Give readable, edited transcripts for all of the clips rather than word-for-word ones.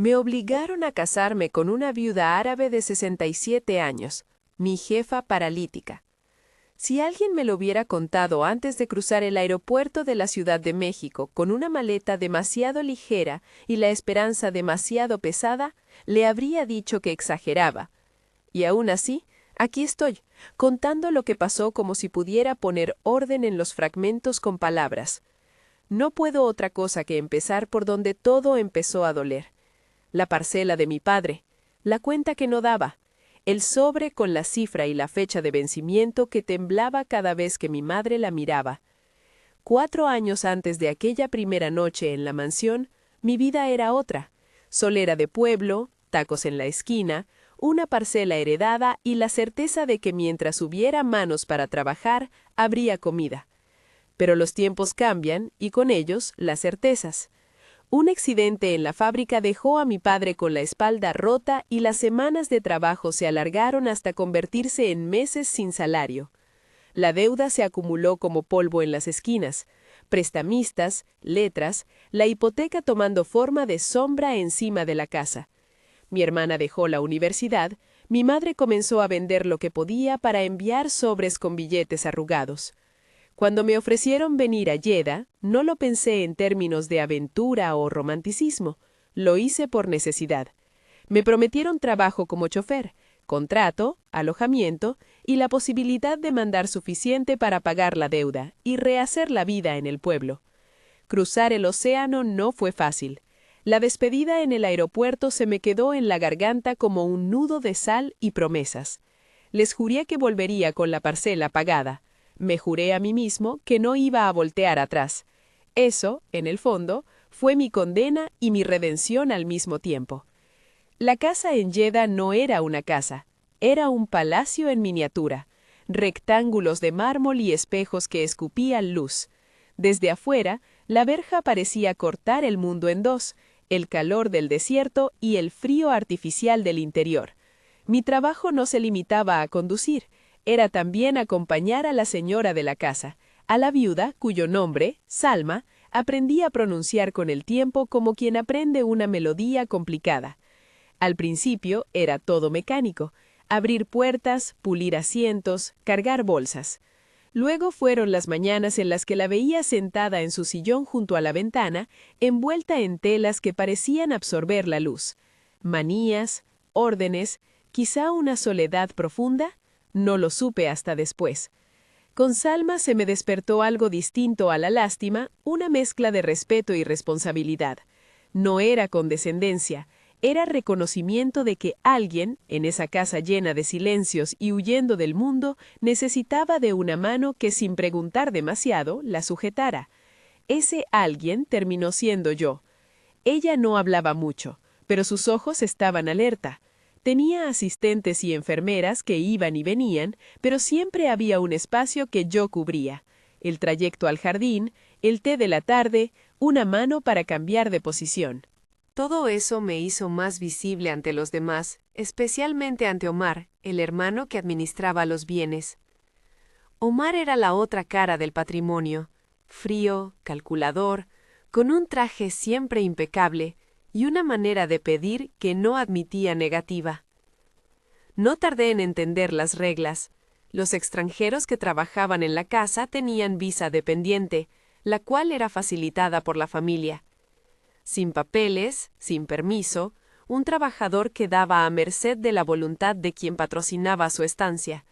Me obligaron a casarme con una viuda árabe de 67 años, mi jefa paralítica. Si alguien me lo hubiera contado antes de cruzar el aeropuerto de la Ciudad de México con una maleta demasiado ligera y la esperanza demasiado pesada, le habría dicho que exageraba. Y aún así, aquí estoy, contando lo que pasó como si pudiera poner orden en los fragmentos con palabras. No puedo otra cosa que empezar por donde todo empezó a doler. La parcela de mi padre, la cuenta que no daba, el sobre con la cifra y la fecha de vencimiento que temblaba cada vez que mi madre la miraba. 4 años antes de aquella primera noche en la mansión, mi vida era otra. Solera de pueblo, tacos en la esquina, una parcela heredada y la certeza de que mientras hubiera manos para trabajar, habría comida. Pero los tiempos cambian y con ellos las certezas. Un accidente en la fábrica dejó a mi padre con la espalda rota y las semanas de trabajo se alargaron hasta convertirse en meses sin salario. La deuda se acumuló como polvo en las esquinas, prestamistas, letras, la hipoteca tomando forma de sombra encima de la casa. Mi hermana dejó la universidad, mi madre comenzó a vender lo que podía para enviar sobres con billetes arrugados. Cuando me ofrecieron venir a Jeddah, no lo pensé en términos de aventura o romanticismo, lo hice por necesidad. Me prometieron trabajo como chofer, contrato, alojamiento y la posibilidad de mandar suficiente para pagar la deuda y rehacer la vida en el pueblo. Cruzar el océano no fue fácil. La despedida en el aeropuerto se me quedó en la garganta como un nudo de sal y promesas. Les juré que volvería con la parcela pagada. Me juré a mí mismo que no iba a voltear atrás. Eso, en el fondo, fue mi condena y mi redención al mismo tiempo. La casa en Jeddah no era una casa, era un palacio en miniatura, rectángulos de mármol y espejos que escupían luz. Desde afuera, la verja parecía cortar el mundo en dos, el calor del desierto y el frío artificial del interior. Mi trabajo no se limitaba a conducir, era también acompañar a la señora de la casa, a la viuda cuyo nombre, Salma, aprendí a pronunciar con el tiempo como quien aprende una melodía complicada. Al principio era todo mecánico, abrir puertas, pulir asientos, cargar bolsas. Luego fueron las mañanas en las que la veía sentada en su sillón junto a la ventana, envuelta en telas que parecían absorber la luz. Manías, órdenes, quizá una soledad profunda. No lo supe hasta después. Con Salma se me despertó algo distinto a la lástima, una mezcla de respeto y responsabilidad. No era condescendencia, era reconocimiento de que alguien, en esa casa llena de silencios y huyendo del mundo, necesitaba de una mano que sin preguntar demasiado la sujetara. Ese alguien terminó siendo yo. Ella no hablaba mucho, pero sus ojos estaban alerta. Tenía asistentes y enfermeras que iban y venían, pero siempre había un espacio que yo cubría. El trayecto al jardín, el té de la tarde, una mano para cambiar de posición. Todo eso me hizo más visible ante los demás, especialmente ante Omar, el hermano que administraba los bienes. Omar era la otra cara del patrimonio, frío, calculador, con un traje siempre impecable, y una manera de pedir que no admitía negativa. No tardé en entender las reglas. Los extranjeros que trabajaban en la casa tenían visa dependiente, la cual era facilitada por la familia. Sin papeles, sin permiso, un trabajador quedaba a merced de la voluntad de quien patrocinaba su estancia.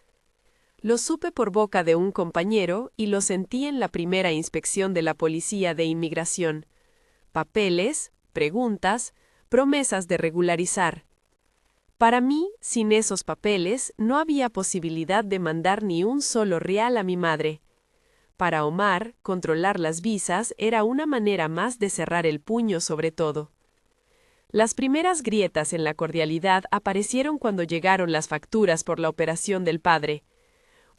Lo supe por boca de un compañero y lo sentí en la primera inspección de la policía de inmigración. Papeles, preguntas, promesas de regularizar. Para mí, sin esos papeles, no había posibilidad de mandar ni un solo real a mi madre. Para Omar, controlar las visas era una manera más de cerrar el puño sobre todo. Las primeras grietas en la cordialidad aparecieron cuando llegaron las facturas por la operación del padre.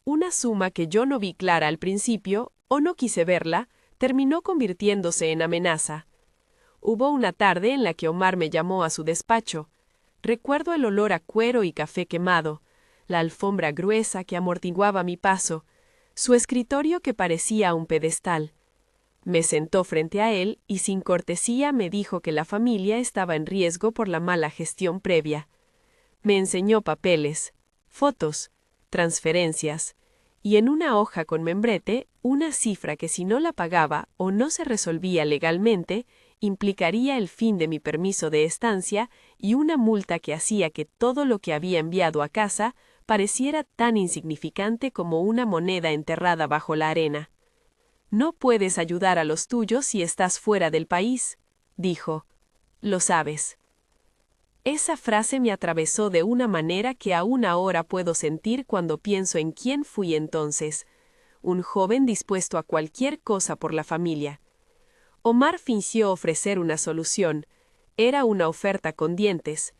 Una suma que yo no vi clara al principio, o no quise verla, terminó convirtiéndose en amenaza. Hubo una tarde en la que Omar me llamó a su despacho. Recuerdo el olor a cuero y café quemado, la alfombra gruesa que amortiguaba mi paso, su escritorio que parecía un pedestal. Me sentó frente a él y sin cortesía me dijo que la familia estaba en riesgo por la mala gestión previa. Me enseñó papeles, fotos, transferencias, y en una hoja con membrete, una cifra que si no la pagaba o no se resolvía legalmente, implicaría el fin de mi permiso de estancia y una multa que hacía que todo lo que había enviado a casa pareciera tan insignificante como una moneda enterrada bajo la arena. No puedes ayudar a los tuyos si estás fuera del país, dijo. Lo sabes. Esa frase me atravesó de una manera que aún ahora puedo sentir cuando pienso en quién fui entonces, un joven dispuesto a cualquier cosa por la familia. Omar fingió ofrecer una solución. Era una oferta con dientes.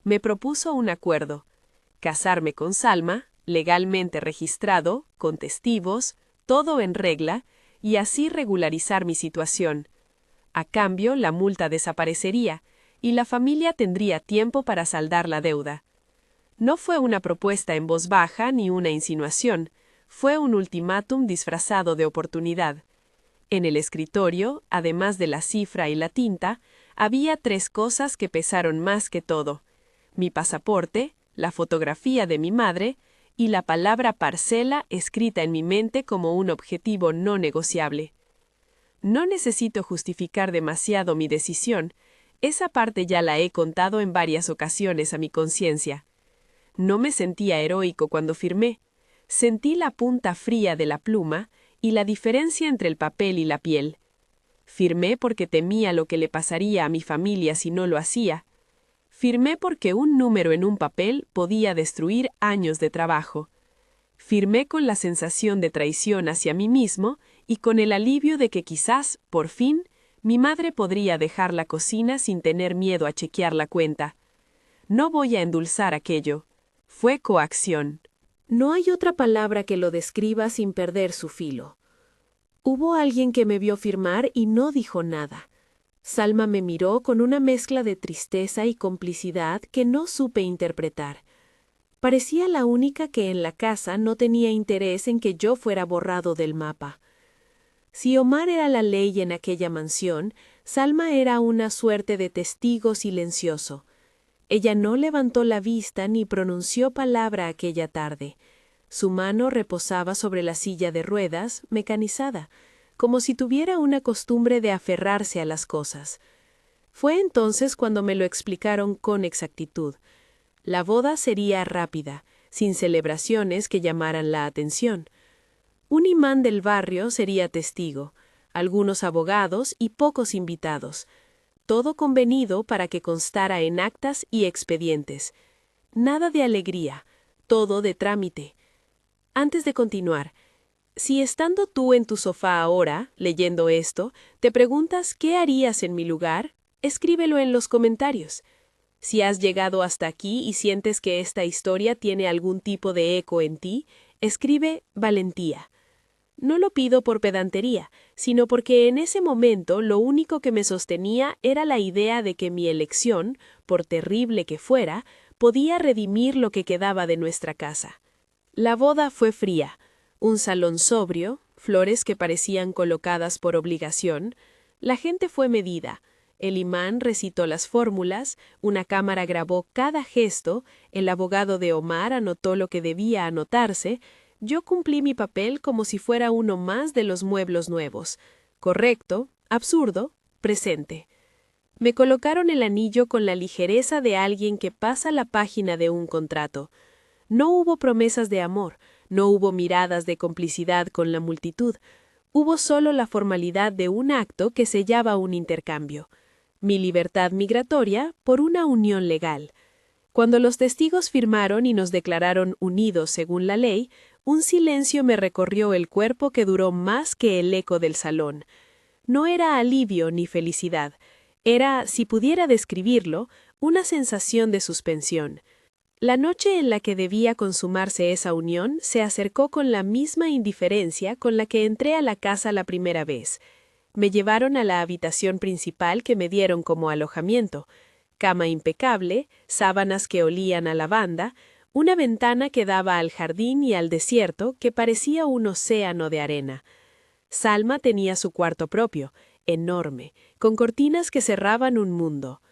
Me propuso un acuerdo: casarme con Salma, legalmente registrado, con testigos, todo en regla, y así regularizar mi situación. A cambio, la multa desaparecería, y la familia tendría tiempo para saldar la deuda. No fue una propuesta en voz baja ni una insinuación, fue un ultimátum disfrazado de oportunidad. En el escritorio, además de la cifra y la tinta, había 3 cosas que pesaron más que todo: mi pasaporte, la fotografía de mi madre y la palabra parcela escrita en mi mente como un objetivo no negociable. No necesito justificar demasiado mi decisión, esa parte ya la he contado en varias ocasiones a mi conciencia. No me sentía heroico cuando firmé. Sentí la punta fría de la pluma y la diferencia entre el papel y la piel. Firmé porque temía lo que le pasaría a mi familia si no lo hacía. Firmé porque un número en un papel podía destruir años de trabajo. Firmé con la sensación de traición hacia mí mismo y con el alivio de que quizás, por fin, mi madre podría dejar la cocina sin tener miedo a chequear la cuenta. No voy a endulzar aquello. Fue coacción. No hay otra palabra que lo describa sin perder su filo. Hubo alguien que me vio firmar y no dijo nada. Salma me miró con una mezcla de tristeza y complicidad que no supe interpretar. Parecía la única que en la casa no tenía interés en que yo fuera borrado del mapa. Si Omar era la ley en aquella mansión, Salma era una suerte de testigo silencioso. Ella no levantó la vista ni pronunció palabra aquella tarde. Su mano reposaba sobre la silla de ruedas, mecanizada, como si tuviera una costumbre de aferrarse a las cosas. Fue entonces cuando me lo explicaron con exactitud. La boda sería rápida, sin celebraciones que llamaran la atención. Un imán del barrio sería testigo, algunos abogados y pocos invitados. Todo convenido para que constara en actas y expedientes. Nada de alegría, todo de trámite. Antes de continuar, si estando tú en tu sofá ahora, leyendo esto, te preguntas ¿qué harías en mi lugar?, escríbelo en los comentarios. Si has llegado hasta aquí y sientes que esta historia tiene algún tipo de eco en ti, escribe valentía. No lo pido por pedantería, sino porque en ese momento lo único que me sostenía era la idea de que mi elección, por terrible que fuera, podía redimir lo que quedaba de nuestra casa. La boda fue fría, un salón sobrio, flores que parecían colocadas por obligación, la gente fue medida, el imán recitó las fórmulas, una cámara grabó cada gesto, el abogado de Omar anotó lo que debía anotarse. Yo cumplí mi papel como si fuera uno más de los muebles nuevos. Correcto, absurdo, presente. Me colocaron el anillo con la ligereza de alguien que pasa la página de un contrato. No hubo promesas de amor, no hubo miradas de complicidad con la multitud. Hubo solo la formalidad de un acto que sellaba un intercambio. Mi libertad migratoria por una unión legal. Cuando los testigos firmaron y nos declararon unidos según la ley, un silencio me recorrió el cuerpo que duró más que el eco del salón. No era alivio ni felicidad. Era, si pudiera describirlo, una sensación de suspensión. La noche en la que debía consumarse esa unión se acercó con la misma indiferencia con la que entré a la casa la primera vez. Me llevaron a la habitación principal que me dieron como alojamiento. Cama impecable, sábanas que olían a lavanda, una ventana que daba al jardín y al desierto que parecía un océano de arena. Salma tenía su cuarto propio, enorme, con cortinas que cerraban un mundo.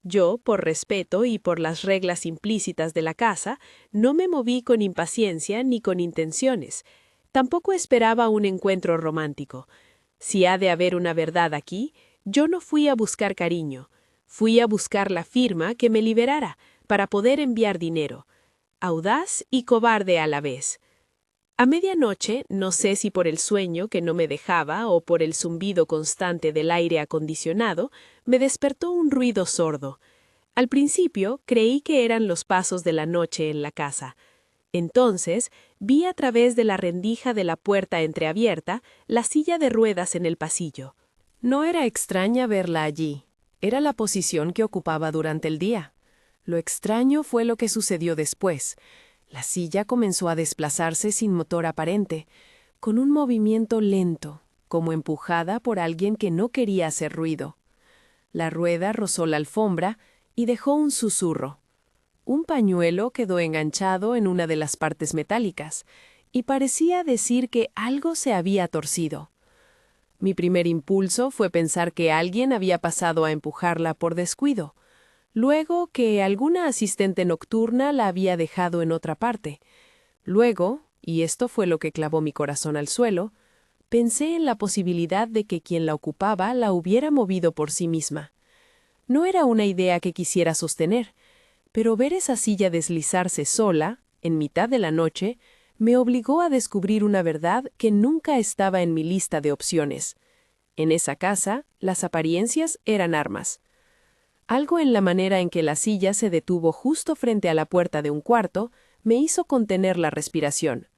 Yo, por respeto y por las reglas implícitas de la casa, no me moví con impaciencia ni con intenciones. Tampoco esperaba un encuentro romántico. Si ha de haber una verdad aquí, yo no fui a buscar cariño. Fui a buscar la firma que me liberara para poder enviar dinero. Audaz y cobarde a la vez. A medianoche, no sé si por el sueño que no me dejaba o por el zumbido constante del aire acondicionado, me despertó un ruido sordo. Al principio creí que eran los pasos de la noche en la casa. Entonces vi a través de la rendija de la puerta entreabierta la silla de ruedas en el pasillo. No era extraña verla allí. Era la posición que ocupaba durante el día. Lo extraño fue lo que sucedió después. La silla comenzó a desplazarse sin motor aparente, con un movimiento lento, como empujada por alguien que no quería hacer ruido. La rueda rozó la alfombra y dejó un susurro. Un pañuelo quedó enganchado en una de las partes metálicas, y parecía decir que algo se había torcido. Mi primer impulso fue pensar que alguien había pasado a empujarla por descuido. Luego que alguna asistente nocturna la había dejado en otra parte. Luego, y esto fue lo que clavó mi corazón al suelo, pensé en la posibilidad de que quien la ocupaba la hubiera movido por sí misma. No era una idea que quisiera sostener, pero ver esa silla deslizarse sola, en mitad de la noche, me obligó a descubrir una verdad que nunca estaba en mi lista de opciones. En esa casa, las apariencias eran armas. Algo en la manera en que la silla se detuvo justo frente a la puerta de un cuarto me hizo contener la respiración.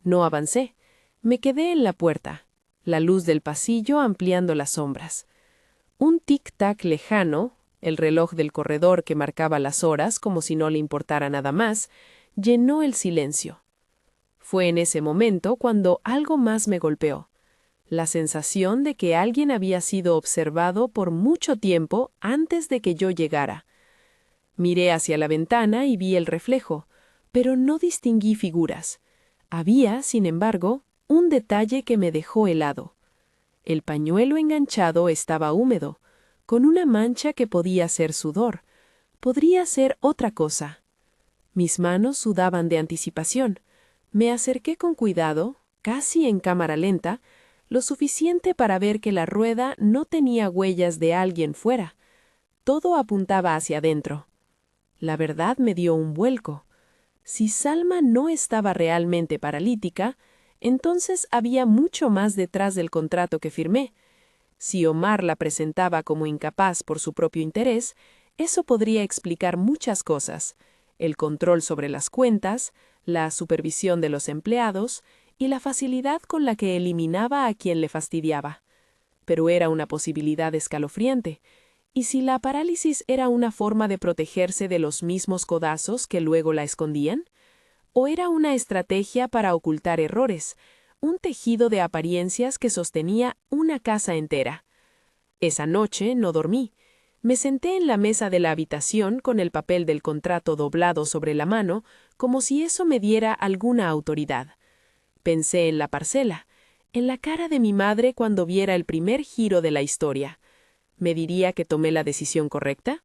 No avancé. Me quedé en la puerta, la luz del pasillo ampliando las sombras. Un tic-tac lejano, el reloj del corredor que marcaba las horas como si no le importara nada más, llenó el silencio. Fue en ese momento cuando algo más me golpeó. La sensación de que alguien había sido observado por mucho tiempo antes de que yo llegara. Miré hacia la ventana y vi el reflejo, pero no distinguí figuras. Había, sin embargo, un detalle que me dejó helado. El pañuelo enganchado estaba húmedo, con una mancha que podía ser sudor. Podría ser otra cosa. Mis manos sudaban de anticipación. Me acerqué con cuidado, casi en cámara lenta, lo suficiente para ver que la rueda no tenía huellas de alguien fuera. Todo apuntaba hacia adentro. La verdad me dio un vuelco. Si Salma no estaba realmente paralítica, entonces había mucho más detrás del contrato que firmé. Si Omar la presentaba como incapaz por su propio interés, eso podría explicar muchas cosas: el control sobre las cuentas, la supervisión de los empleados y la facilidad con la que eliminaba a quien le fastidiaba. Pero era una posibilidad escalofriante. ¿Y si la parálisis era una forma de protegerse de los mismos codazos que luego la escondían? ¿O era una estrategia para ocultar errores, un tejido de apariencias que sostenía una casa entera? Esa noche no dormí. Me senté en la mesa de la habitación con el papel del contrato doblado sobre la mano, como si eso me diera alguna autoridad. Pensé en la parcela, en la cara de mi madre cuando viera el primer giro de la historia. ¿Me diría que tomé la decisión correcta?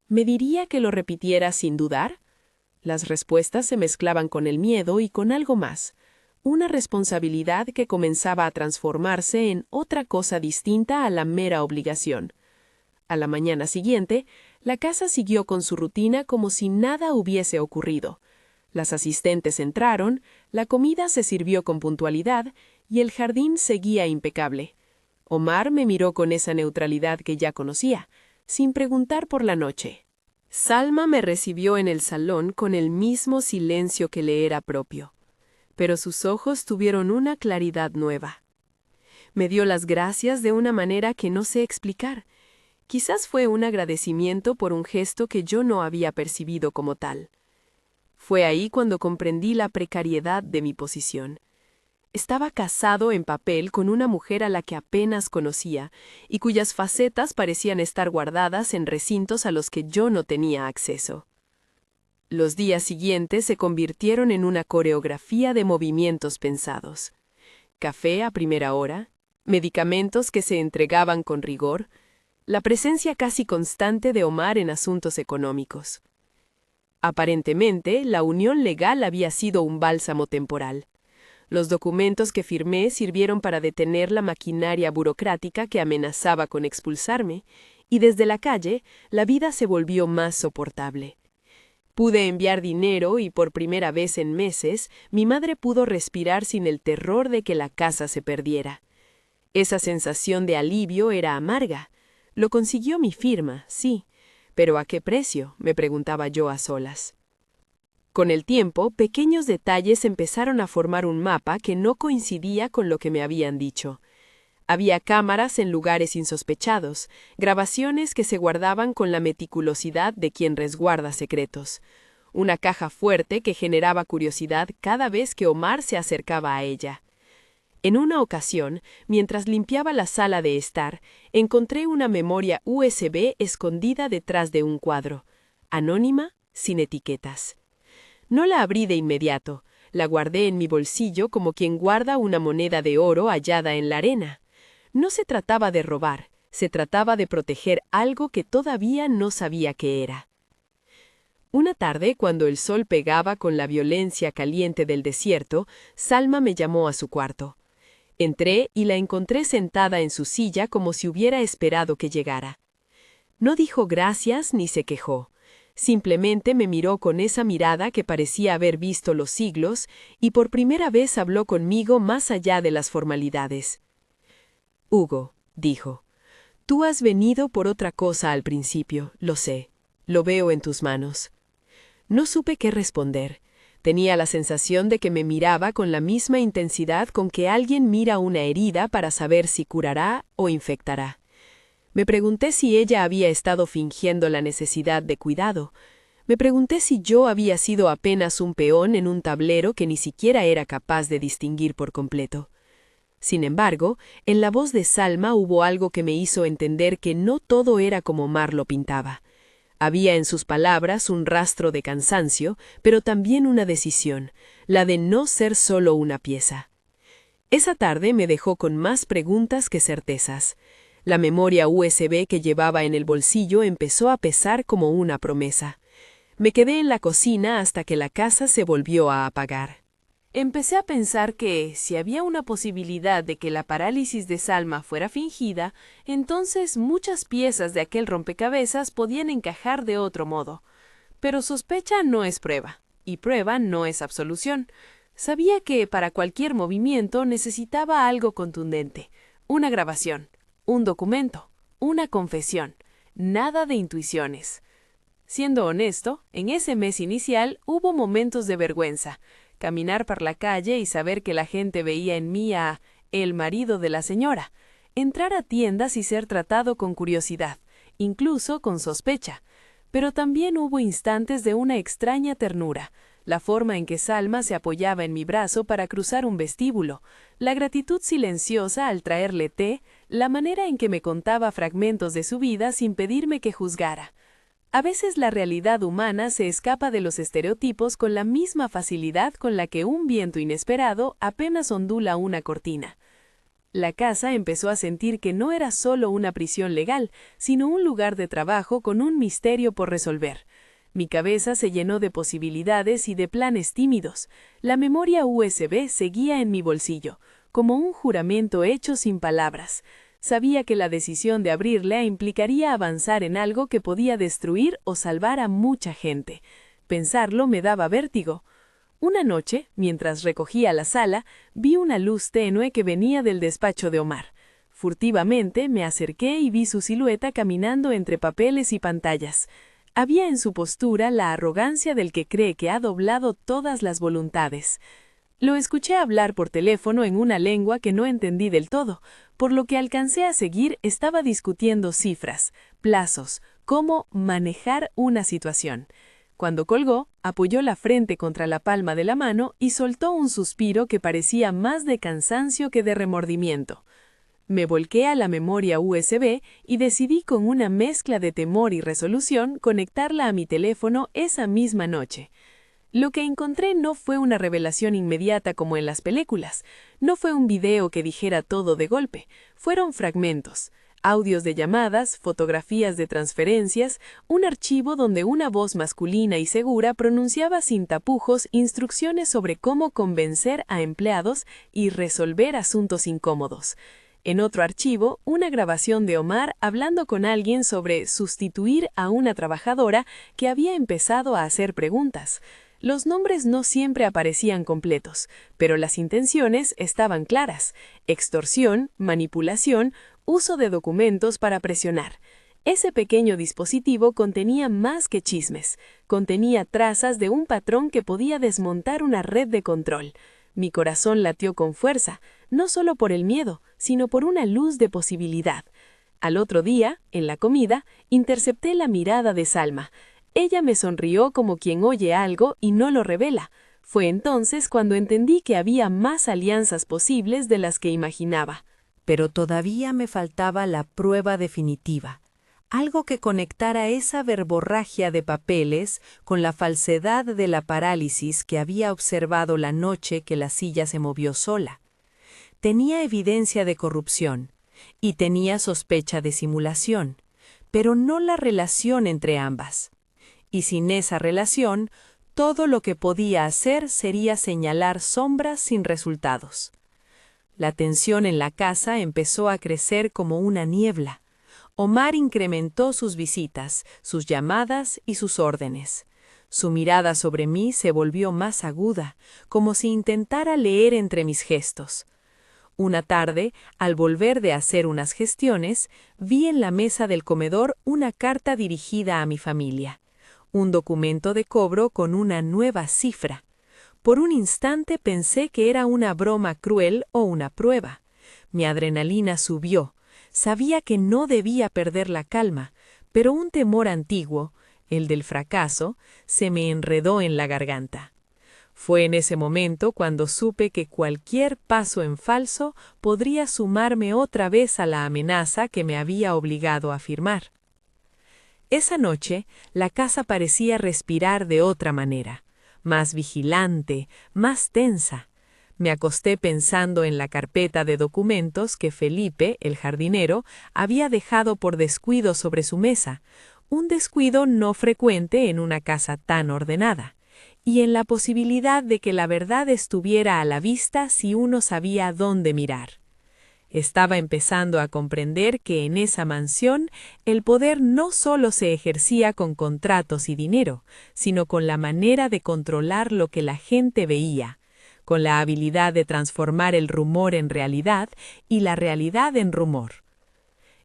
¿Me diría que lo repitiera sin dudar? Las respuestas se mezclaban con el miedo y con algo más, una responsabilidad que comenzaba a transformarse en otra cosa distinta a la mera obligación. A la mañana siguiente, la casa siguió con su rutina como si nada hubiese ocurrido. Las asistentes entraron, la comida se sirvió con puntualidad y el jardín seguía impecable. Omar me miró con esa neutralidad que ya conocía, sin preguntar por la noche. Salma me recibió en el salón con el mismo silencio que le era propio, pero sus ojos tuvieron una claridad nueva. Me dio las gracias de una manera que no sé explicar. Quizás fue un agradecimiento por un gesto que yo no había percibido como tal. Fue ahí cuando comprendí la precariedad de mi posición. Estaba casado en papel con una mujer a la que apenas conocía y cuyas facetas parecían estar guardadas en recintos a los que yo no tenía acceso. Los días siguientes se convirtieron en una coreografía de movimientos pensados. café a primera hora, medicamentos que se entregaban con rigor, la presencia casi constante de Omar en asuntos económicos. Aparentemente, la unión legal había sido un bálsamo temporal. Los documentos que firmé sirvieron para detener la maquinaria burocrática que amenazaba con expulsarme, y desde la calle, la vida se volvió más soportable. Pude enviar dinero y por primera vez en meses, mi madre pudo respirar sin el terror de que la casa se perdiera. Esa sensación de alivio era amarga. Lo consiguió mi firma, sí, pero ¿a qué precio?, me preguntaba yo a solas. Con el tiempo, pequeños detalles empezaron a formar un mapa que no coincidía con lo que me habían dicho. Había cámaras en lugares insospechados, grabaciones que se guardaban con la meticulosidad de quien resguarda secretos. Una caja fuerte que generaba curiosidad cada vez que Omar se acercaba a ella. En una ocasión, mientras limpiaba la sala de estar, encontré una memoria USB escondida detrás de un cuadro, anónima, sin etiquetas. No la abrí de inmediato, la guardé en mi bolsillo como quien guarda una moneda de oro hallada en la arena. No se trataba de robar, se trataba de proteger algo que todavía no sabía qué era. Una tarde, cuando el sol pegaba con la violencia caliente del desierto, Salma me llamó a su cuarto. Entré y la encontré sentada en su silla como si hubiera esperado que llegara. No dijo gracias ni se quejó. Simplemente me miró con esa mirada que parecía haber visto los siglos y por primera vez habló conmigo más allá de las formalidades. «Hugo», dijo, «tú has venido por otra cosa al principio, lo sé. Lo veo en tus manos». No supe qué responder. Tenía la sensación de que me miraba con la misma intensidad con que alguien mira una herida para saber si curará o infectará. Me pregunté si ella había estado fingiendo la necesidad de cuidado. Me pregunté si yo había sido apenas un peón en un tablero que ni siquiera era capaz de distinguir por completo. Sin embargo, en la voz de Salma hubo algo que me hizo entender que no todo era como Omar lo pintaba. Había en sus palabras un rastro de cansancio, pero también una decisión, la de no ser solo una pieza. Esa tarde me dejó con más preguntas que certezas. La memoria USB que llevaba en el bolsillo empezó a pesar como una promesa. Me quedé en la cocina hasta que la casa se volvió a apagar. Empecé a pensar que, si había una posibilidad de que la parálisis de Salma fuera fingida, entonces muchas piezas de aquel rompecabezas podían encajar de otro modo. Pero sospecha no es prueba, y prueba no es absolución. Sabía que para cualquier movimiento necesitaba algo contundente, una grabación, un documento, una confesión, nada de intuiciones. Siendo honesto, en ese mes inicial hubo momentos de vergüenza. Caminar por la calle y saber que la gente veía en mí a el marido de la señora. Entrar a tiendas y ser tratado con curiosidad, incluso con sospecha. Pero también hubo instantes de una extraña ternura. La forma en que Salma se apoyaba en mi brazo para cruzar un vestíbulo, la gratitud silenciosa al traerle té, la manera en que me contaba fragmentos de su vida sin pedirme que juzgara. A veces la realidad humana se escapa de los estereotipos con la misma facilidad con la que un viento inesperado apenas ondula una cortina. La casa empezó a sentir que no era solo una prisión legal, sino un lugar de trabajo con un misterio por resolver. Mi cabeza se llenó de posibilidades y de planes tímidos. La memoria USB seguía en mi bolsillo, como un juramento hecho sin palabras. Sabía que la decisión de abrirla implicaría avanzar en algo que podía destruir o salvar a mucha gente. Pensarlo me daba vértigo. Una noche, mientras recogía la sala, vi una luz tenue que venía del despacho de Omar. Furtivamente me acerqué y vi su silueta caminando entre papeles y pantallas. Había en su postura la arrogancia del que cree que ha doblado todas las voluntades. Lo escuché hablar por teléfono en una lengua que no entendí del todo, por lo que alcancé a seguir estaba discutiendo cifras, plazos, cómo manejar una situación. Cuando colgó, apoyó la frente contra la palma de la mano y soltó un suspiro que parecía más de cansancio que de remordimiento. Me volqué a la memoria USB y decidí con una mezcla de temor y resolución conectarla a mi teléfono esa misma noche. Lo que encontré no fue una revelación inmediata como en las películas, no fue un video que dijera todo de golpe, fueron fragmentos, audios de llamadas, fotografías de transferencias, un archivo donde una voz masculina y segura pronunciaba sin tapujos instrucciones sobre cómo convencer a empleados y resolver asuntos incómodos. En otro archivo, una grabación de Omar hablando con alguien sobre sustituir a una trabajadora que había empezado a hacer preguntas. Los nombres no siempre aparecían completos, pero las intenciones estaban claras: extorsión, manipulación, uso de documentos para presionar. Ese pequeño dispositivo contenía más que chismes, contenía trazas de un patrón que podía desmontar una red de control. Mi corazón latió con fuerza, no solo por el miedo, sino por una luz de posibilidad. Al otro día, en la comida, intercepté la mirada de Salma. Ella me sonrió como quien oye algo y no lo revela. Fue entonces cuando entendí que había más alianzas posibles de las que imaginaba. Pero todavía me faltaba la prueba definitiva, algo que conectara esa verborragia de papeles con la falsedad de la parálisis que había observado la noche que la silla se movió sola. Tenía evidencia de corrupción y tenía sospecha de simulación, pero no la relación entre ambas. Y sin esa relación, todo lo que podía hacer sería señalar sombras sin resultados. La tensión en la casa empezó a crecer como una niebla. Omar incrementó sus visitas, sus llamadas y sus órdenes. Su mirada sobre mí se volvió más aguda, como si intentara leer entre mis gestos. Una tarde, al volver de hacer unas gestiones, vi en la mesa del comedor una carta dirigida a mi familia. Un documento de cobro con una nueva cifra. Por un instante pensé que era una broma cruel o una prueba. Mi adrenalina subió. Sabía que no debía perder la calma, pero un temor antiguo, el del fracaso, se me enredó en la garganta. Fue en ese momento cuando supe que cualquier paso en falso podría sumarme otra vez a la amenaza que me había obligado a firmar. Esa noche, la casa parecía respirar de otra manera, más vigilante, más tensa. Me acosté pensando en la carpeta de documentos que Felipe, el jardinero, había dejado por descuido sobre su mesa, un descuido no frecuente en una casa tan ordenada, y en la posibilidad de que la verdad estuviera a la vista si uno sabía dónde mirar. Estaba empezando a comprender que en esa mansión el poder no solo se ejercía con contratos y dinero, sino con la manera de controlar lo que la gente veía, con la habilidad de transformar el rumor en realidad y la realidad en rumor.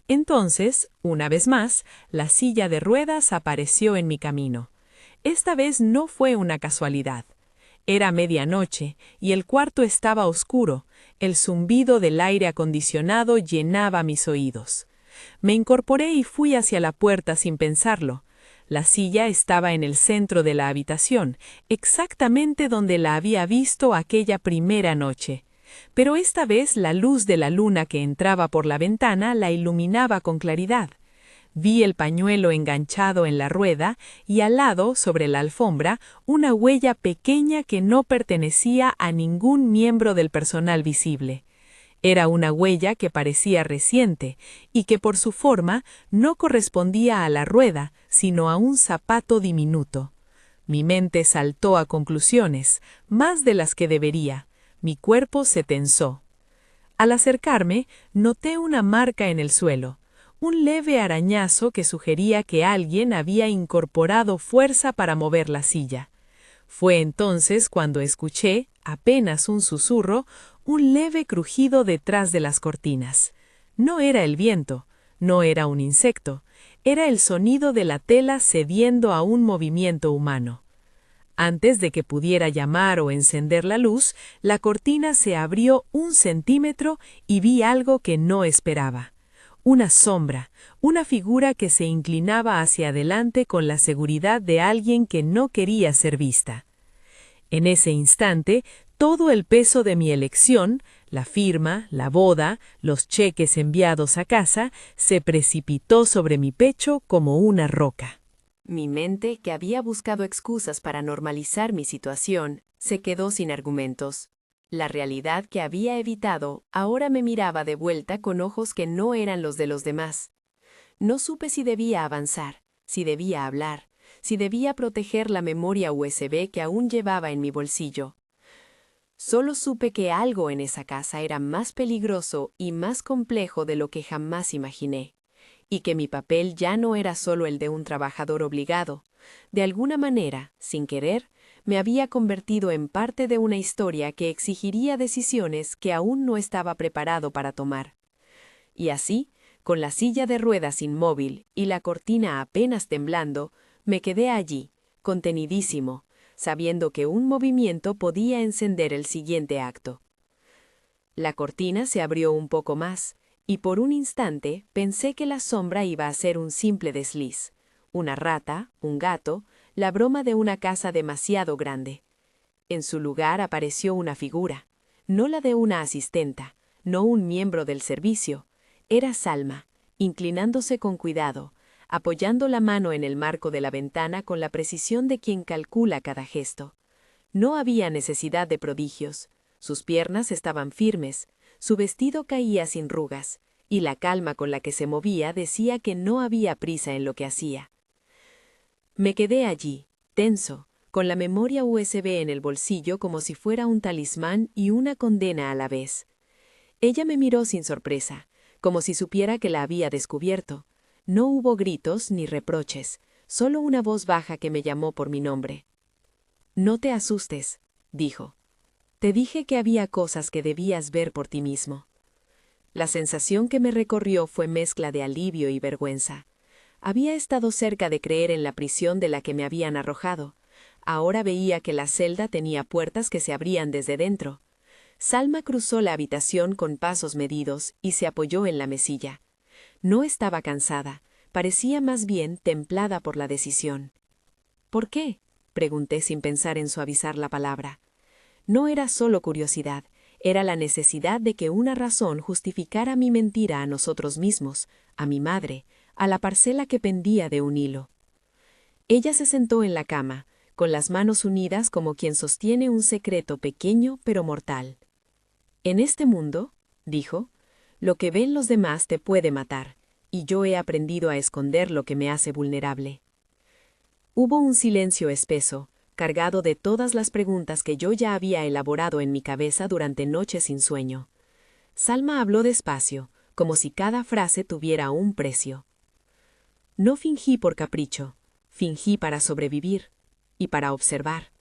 Entonces, una vez más, la silla de ruedas apareció en mi camino. Esta vez no fue una casualidad. Era medianoche y el cuarto estaba oscuro. El zumbido del aire acondicionado llenaba mis oídos. Me incorporé y fui hacia la puerta sin pensarlo. La silla estaba en el centro de la habitación, exactamente donde la había visto aquella primera noche. Pero esta vez la luz de la luna que entraba por la ventana la iluminaba con claridad. Vi el pañuelo enganchado en la rueda y al lado, sobre la alfombra, una huella pequeña que no pertenecía a ningún miembro del personal visible. Era una huella que parecía reciente y que por su forma no correspondía a la rueda, sino a un zapato diminuto. Mi mente saltó a conclusiones, más de las que debería. Mi cuerpo se tensó. Al acercarme, noté una marca en el suelo. Un leve arañazo que sugería que alguien había incorporado fuerza para mover la silla. Fue entonces cuando escuché, apenas un susurro, un leve crujido detrás de las cortinas. No era el viento, no era un insecto, era el sonido de la tela cediendo a un movimiento humano. Antes de que pudiera llamar o encender la luz, la cortina se abrió 1 centímetro y vi algo que no esperaba. Una sombra, una figura que se inclinaba hacia adelante con la seguridad de alguien que no quería ser vista. En ese instante, todo el peso de mi elección, la firma, la boda, los cheques enviados a casa, se precipitó sobre mi pecho como una roca. Mi mente, que había buscado excusas para normalizar mi situación, se quedó sin argumentos. La realidad que había evitado ahora me miraba de vuelta con ojos que no eran los de los demás. No supe si debía avanzar, si debía hablar, si debía proteger la memoria USB que aún llevaba en mi bolsillo. Solo supe que algo en esa casa era más peligroso y más complejo de lo que jamás imaginé, y que mi papel ya no era solo el de un trabajador obligado. De alguna manera, sin querer, me había convertido en parte de una historia que exigiría decisiones que aún no estaba preparado para tomar. Y así, con la silla de ruedas inmóvil y la cortina apenas temblando, me quedé allí, contenidísimo, sabiendo que un movimiento podía encender el siguiente acto. La cortina se abrió un poco más, y por un instante pensé que la sombra iba a ser un simple desliz, una rata, un gato, la broma de una casa demasiado grande. En su lugar apareció una figura, no la de una asistenta, no un miembro del servicio. Era Salma, inclinándose con cuidado, apoyando la mano en el marco de la ventana con la precisión de quien calcula cada gesto. No había necesidad de prodigios. Sus piernas estaban firmes, su vestido caía sin rugas, y la calma con la que se movía decía que no había prisa en lo que hacía. Me quedé allí, tenso, con la memoria USB en el bolsillo como si fuera un talismán y una condena a la vez. Ella me miró sin sorpresa, como si supiera que la había descubierto. No hubo gritos ni reproches, solo una voz baja que me llamó por mi nombre. «No te asustes», dijo. «Te dije que había cosas que debías ver por ti mismo». La sensación que me recorrió fue mezcla de alivio y vergüenza. Había estado cerca de creer en la prisión de la que me habían arrojado. Ahora veía que la celda tenía puertas que se abrían desde dentro. Salma cruzó la habitación con pasos medidos y se apoyó en la mesilla. No estaba cansada, parecía más bien templada por la decisión. «¿Por qué?», pregunté sin pensar en suavizar la palabra. No era solo curiosidad, era la necesidad de que una razón justificara mi mentira a nosotros mismos, a mi madre, a la parcela que pendía de un hilo. Ella se sentó en la cama, con las manos unidas como quien sostiene un secreto pequeño pero mortal. «En este mundo», dijo, «lo que ven los demás te puede matar, y yo he aprendido a esconder lo que me hace vulnerable». Hubo un silencio espeso, cargado de todas las preguntas que yo ya había elaborado en mi cabeza durante noches sin sueño. Salma habló despacio, como si cada frase tuviera un precio. «No fingí por capricho, fingí para sobrevivir y para observar,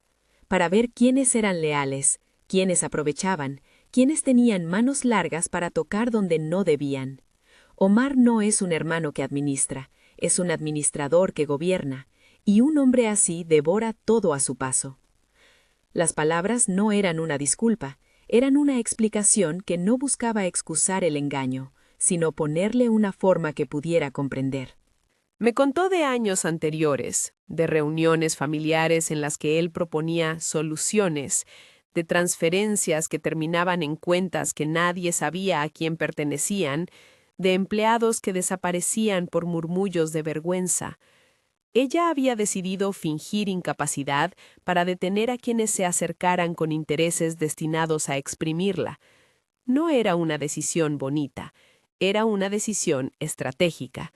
para ver quiénes eran leales, quiénes aprovechaban, quiénes tenían manos largas para tocar donde no debían. Omar no es un hermano que administra, es un administrador que gobierna, y un hombre así devora todo a su paso». Las palabras no eran una disculpa, eran una explicación que no buscaba excusar el engaño, sino ponerle una forma que pudiera comprender. Me contó de años anteriores, de reuniones familiares en las que él proponía soluciones, de transferencias que terminaban en cuentas que nadie sabía a quién pertenecían, de empleados que desaparecían por murmullos de vergüenza. Ella había decidido fingir incapacidad para detener a quienes se acercaran con intereses destinados a exprimirla. No era una decisión bonita, era una decisión estratégica.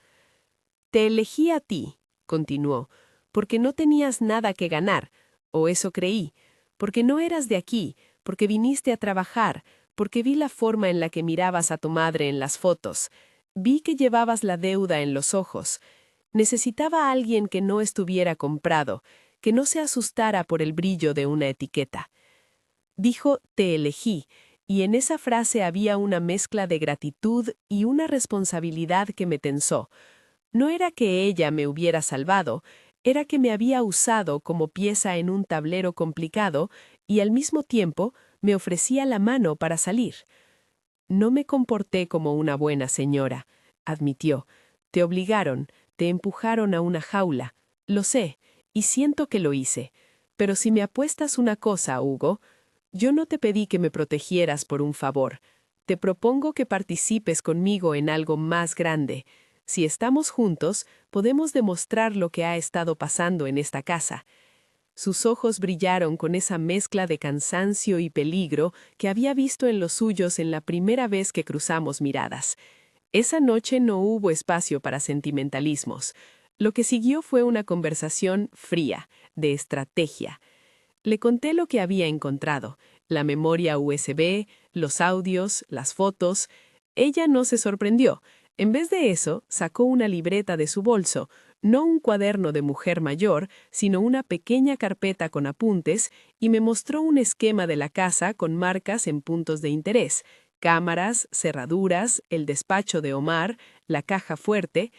«Te elegí a ti», continuó, «porque no tenías nada que ganar, o eso creí, porque no eras de aquí, porque viniste a trabajar, porque vi la forma en la que mirabas a tu madre en las fotos, vi que llevabas la deuda en los ojos. Necesitaba a alguien que no estuviera comprado, que no se asustara por el brillo de una etiqueta». Dijo «te elegí», y en esa frase había una mezcla de gratitud y una responsabilidad que me tensó. No era que ella me hubiera salvado, era que me había usado como pieza en un tablero complicado y al mismo tiempo me ofrecía la mano para salir. «No me comporté como una buena señora», admitió. «Te obligaron, te empujaron a una jaula. Lo sé, y siento que lo hice. Pero si me apuestas una cosa, Hugo, yo no te pedí que me protegieras por un favor. Te propongo que participes conmigo en algo más grande. Si estamos juntos, podemos demostrar lo que ha estado pasando en esta casa. Sus ojos brillaron con esa mezcla de cansancio y peligro que había visto en los suyos en la primera vez que cruzamos miradas. Esa noche no hubo espacio para sentimentalismos. Lo que siguió fue una conversación fría, de estrategia. Le conté lo que había encontrado, la memoria USB, los audios, las fotos. Ella no se sorprendió. En vez de eso, sacó una libreta de su bolso, no un cuaderno de mujer mayor, sino una pequeña carpeta con apuntes, y me mostró un esquema de la casa con marcas en puntos de interés, cámaras, cerraduras, el despacho de Omar, la caja fuerte.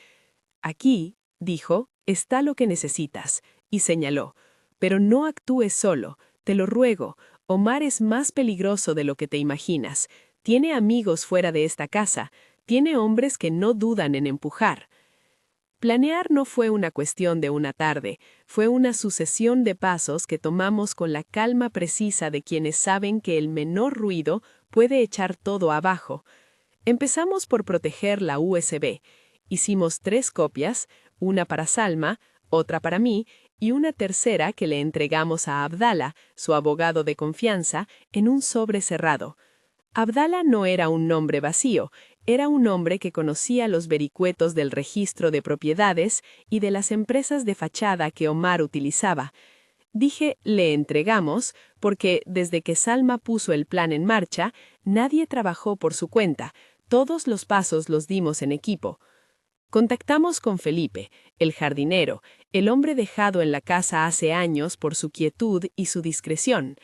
Aquí, dijo, está lo que necesitas, y señaló. Pero no actúes solo, te lo ruego. Omar es más peligroso de lo que te imaginas. Tiene amigos fuera de esta casa. Tiene hombres que no dudan en empujar. Planear no fue una cuestión de una tarde, fue una sucesión de pasos que tomamos con la calma precisa de quienes saben que el menor ruido puede echar todo abajo. Empezamos por proteger la USB. Hicimos 3 copias, una para Salma, otra para mí y una tercera que le entregamos a Abdala, su abogado de confianza, en un sobre cerrado. Abdala no era un nombre vacío, era un hombre que conocía los vericuetos del registro de propiedades y de las empresas de fachada que Omar utilizaba. Dije «le entregamos» porque desde que Salma puso el plan en marcha, nadie trabajó por su cuenta, todos los pasos los dimos en equipo. Contactamos con Felipe, el jardinero, el hombre dejado en la casa hace años por su quietud y su discreción.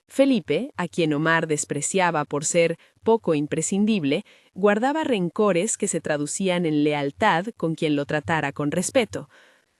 Felipe, a quien Omar despreciaba por ser poco imprescindible, guardaba rencores que se traducían en lealtad con quien lo tratara con respeto.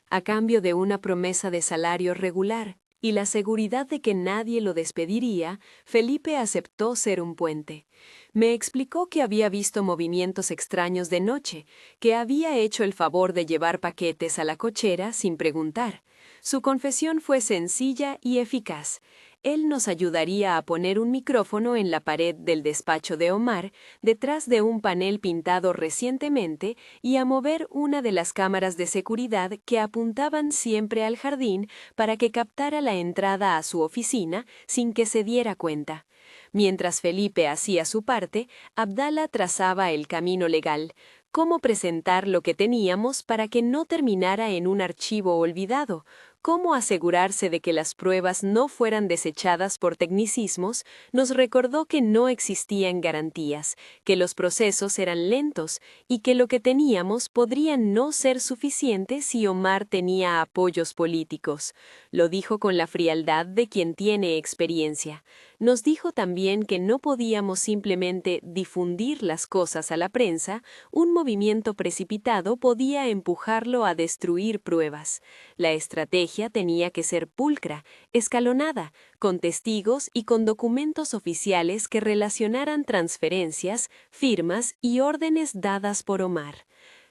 A cambio de una promesa de salario regular y la seguridad de que nadie lo despediría, Felipe aceptó ser un puente. Me explicó que había visto movimientos extraños de noche, que había hecho el favor de llevar paquetes a la cochera sin preguntar. Su confesión fue sencilla y eficaz. Él nos ayudaría a poner un micrófono en la pared del despacho de Omar, detrás de un panel pintado recientemente, y a mover una de las cámaras de seguridad que apuntaban siempre al jardín para que captara la entrada a su oficina sin que se diera cuenta. Mientras Felipe hacía su parte, Abdala trazaba el camino legal. Cómo presentar lo que teníamos para que no terminara en un archivo olvidado, cómo asegurarse de que las pruebas no fueran desechadas por tecnicismos, nos recordó que no existían garantías, que los procesos eran lentos y que lo que teníamos podría no ser suficiente si Omar tenía apoyos políticos. Lo dijo con la frialdad de quien tiene experiencia. Nos dijo también que no podíamos simplemente difundir las cosas a la prensa, un movimiento precipitado podía empujarlo a destruir pruebas. La estrategia tenía que ser pulcra, escalonada, con testigos y con documentos oficiales que relacionaran transferencias, firmas y órdenes dadas por Omar.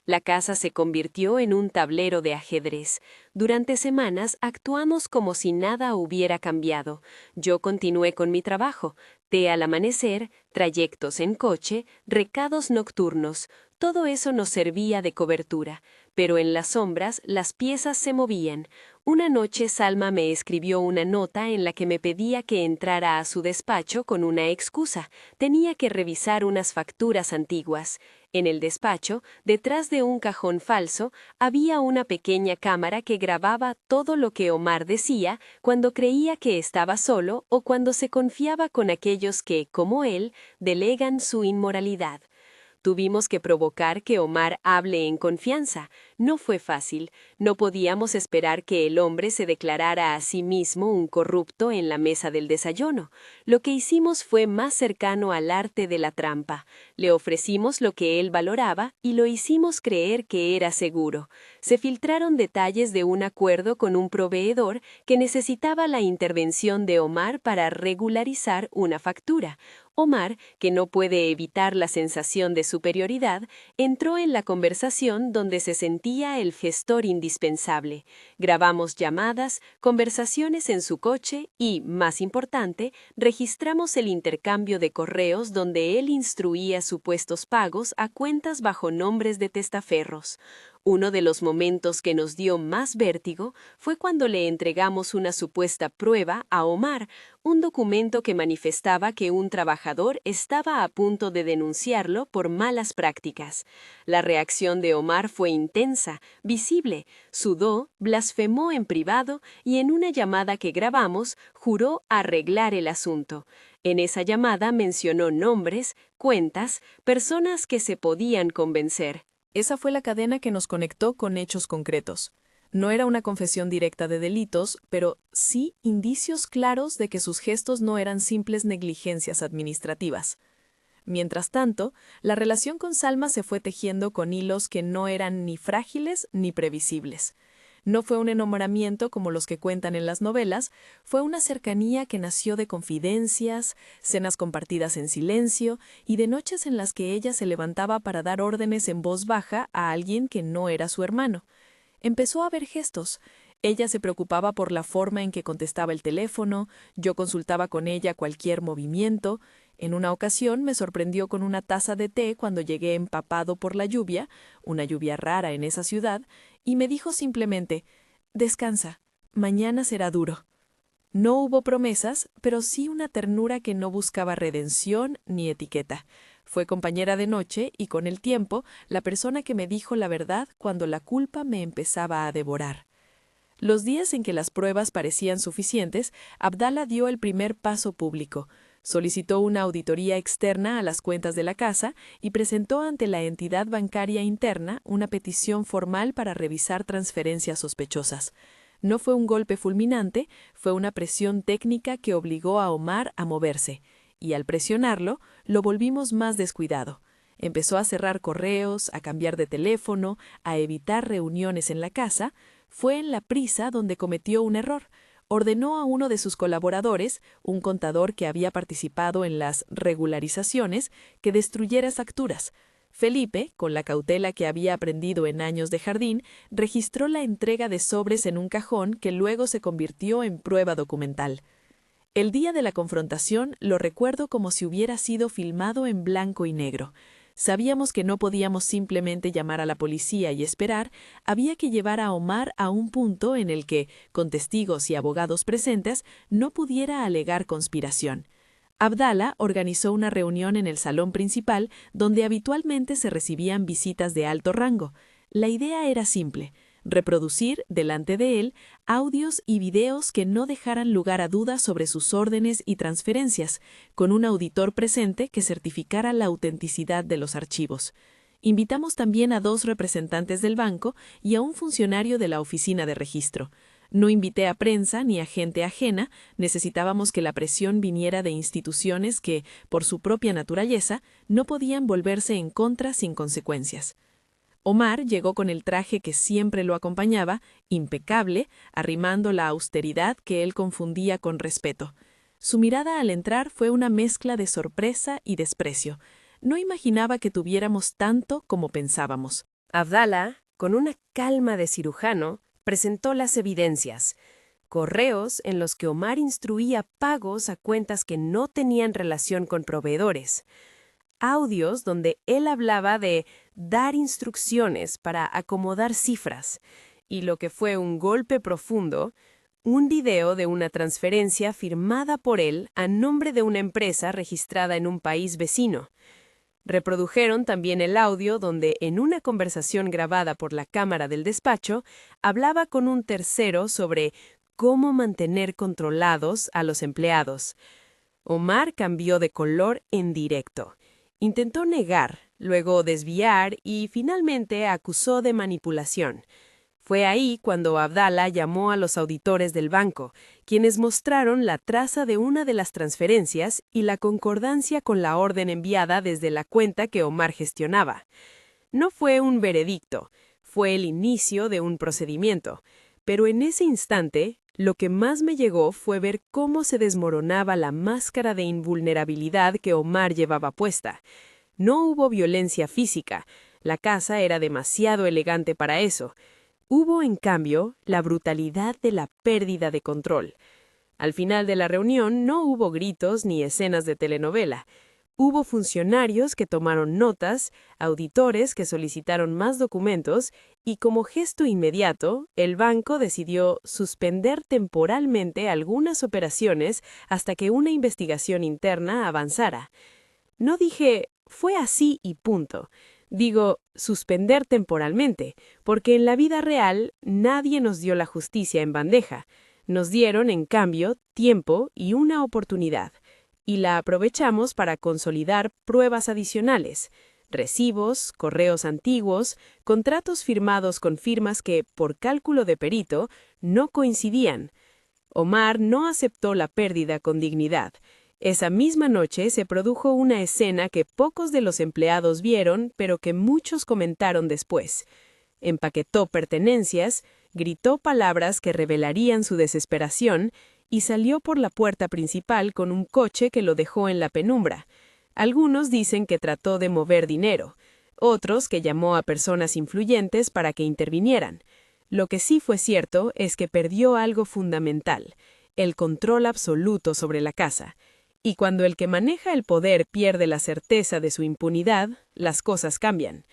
La casa se convirtió en un tablero de ajedrez. Durante semanas actuamos como si nada hubiera cambiado. Yo continué con mi trabajo, té al amanecer, trayectos en coche, recados nocturnos. Todo eso nos servía de cobertura, pero en las sombras las piezas se movían. Una noche Salma me escribió una nota en la que me pedía que entrara a su despacho con una excusa. Tenía que revisar unas facturas antiguas. En el despacho, detrás de un cajón falso, había una pequeña cámara que grababa todo lo que Omar decía cuando creía que estaba solo o cuando se confiaba con aquellos que, como él, delegan su inmoralidad. Tuvimos que provocar que Omar hable en confianza. No fue fácil. No podíamos esperar que el hombre se declarara a sí mismo un corrupto en la mesa del desayuno. Lo que hicimos fue más cercano al arte de la trampa. Le ofrecimos lo que él valoraba y lo hicimos creer que era seguro. Se filtraron detalles de un acuerdo con un proveedor que necesitaba la intervención de Omar para regularizar una factura. Omar, que no puede evitar la sensación de superioridad, entró en la conversación donde se sentía sentía el gestor indispensable. Grabamos llamadas, conversaciones en su coche y, más importante, registramos el intercambio de correos donde él instruía supuestos pagos a cuentas bajo nombres de testaferros. Uno de los momentos que nos dio más vértigo fue cuando le entregamos una supuesta prueba a Omar, un documento que manifestaba que un trabajador estaba a punto de denunciarlo por malas prácticas. La reacción de Omar fue intensa, visible, sudó, blasfemó en privado y en una llamada que grabamos juró arreglar el asunto. En esa llamada mencionó nombres, cuentas, personas que se podían convencer. Esa fue la cadena que nos conectó con hechos concretos. No era una confesión directa de delitos, pero sí indicios claros de que sus gestos no eran simples negligencias administrativas. Mientras tanto, la relación con Salma se fue tejiendo con hilos que no eran ni frágiles ni previsibles. No fue un enamoramiento como los que cuentan en las novelas, fue una cercanía que nació de confidencias, cenas compartidas en silencio y de noches en las que ella se levantaba para dar órdenes en voz baja a alguien que no era su hermano. Empezó a ver gestos. Ella se preocupaba por la forma en que contestaba el teléfono, yo consultaba con ella cualquier movimiento. En una ocasión me sorprendió con una taza de té cuando llegué empapado por la lluvia, una lluvia rara en esa ciudad, y me dijo simplemente, «Descansa, mañana será duro». No hubo promesas, pero sí una ternura que no buscaba redención ni etiqueta. Fue compañera de noche y, con el tiempo, la persona que me dijo la verdad cuando la culpa me empezaba a devorar. Los días en que las pruebas parecían suficientes, Abdala dio el primer paso público. Solicitó una auditoría externa a las cuentas de la casa y presentó ante la entidad bancaria interna una petición formal para revisar transferencias sospechosas. No fue un golpe fulminante, fue una presión técnica que obligó a Omar a moverse, y al presionarlo, lo volvimos más descuidado. Empezó a cerrar correos, a cambiar de teléfono, a evitar reuniones en la casa. Fue en la prisa donde cometió un error. Ordenó a uno de sus colaboradores, un contador que había participado en las regularizaciones, que destruyera facturas. Felipe, con la cautela que había aprendido en años de jardín, registró la entrega de sobres en un cajón que luego se convirtió en prueba documental. El día de la confrontación lo recuerdo como si hubiera sido filmado en blanco y negro. Sabíamos que no podíamos simplemente llamar a la policía y esperar, había que llevar a Omar a un punto en el que, con testigos y abogados presentes, no pudiera alegar conspiración. Abdala organizó una reunión en el salón principal donde habitualmente se recibían visitas de alto rango. La idea era simple: reproducir, delante de él, audios y videos que no dejaran lugar a dudas sobre sus órdenes y transferencias, con un auditor presente que certificara la autenticidad de los archivos. Invitamos también a 2 representantes del banco y a un funcionario de la oficina de registro. No invité a prensa ni a gente ajena, necesitábamos que la presión viniera de instituciones que, por su propia naturaleza, no podían volverse en contra sin consecuencias. Omar llegó con el traje que siempre lo acompañaba, impecable, arrimando la austeridad que él confundía con respeto. Su mirada al entrar fue una mezcla de sorpresa y desprecio. No imaginaba que tuviéramos tanto como pensábamos. Abdala, con una calma de cirujano, presentó las evidencias. Correos en los que Omar instruía pagos a cuentas que no tenían relación con proveedores. Audios donde él hablaba de dar instrucciones para acomodar cifras. Y lo que fue un golpe profundo, un video de una transferencia firmada por él a nombre de una empresa registrada en un país vecino. Reprodujeron también el audio donde, en una conversación grabada por la cámara del despacho, hablaba con un tercero sobre cómo mantener controlados a los empleados. Omar cambió de color en directo. Intentó negar, luego desviar y finalmente acusó de manipulación. Fue ahí cuando Abdala llamó a los auditores del banco, quienes mostraron la traza de una de las transferencias y la concordancia con la orden enviada desde la cuenta que Omar gestionaba. No fue un veredicto, fue el inicio de un procedimiento, pero en ese instante, lo que más me llegó fue ver cómo se desmoronaba la máscara de invulnerabilidad que Omar llevaba puesta. No hubo violencia física. La casa era demasiado elegante para eso. Hubo, en cambio, la brutalidad de la pérdida de control. Al final de la reunión no hubo gritos ni escenas de telenovela. Hubo funcionarios que tomaron notas, auditores que solicitaron más documentos y como gesto inmediato, el banco decidió suspender temporalmente algunas operaciones hasta que una investigación interna avanzara. No dije, fue así y punto. Digo, suspender temporalmente, porque en la vida real nadie nos dio la justicia en bandeja. Nos dieron, en cambio, tiempo y una oportunidad, y la aprovechamos para consolidar pruebas adicionales, recibos, correos antiguos, contratos firmados con firmas que, por cálculo de perito, no coincidían. Omar no aceptó la pérdida con dignidad. Esa misma noche se produjo una escena que pocos de los empleados vieron, pero que muchos comentaron después. Empaquetó pertenencias, gritó palabras que revelarían su desesperación y salió por la puerta principal con un coche que lo dejó en la penumbra. Algunos dicen que trató de mover dinero, otros que llamó a personas influyentes para que intervinieran. Lo que sí fue cierto es que perdió algo fundamental, el control absoluto sobre la casa. Y cuando el que maneja el poder pierde la certeza de su impunidad, las cosas cambian.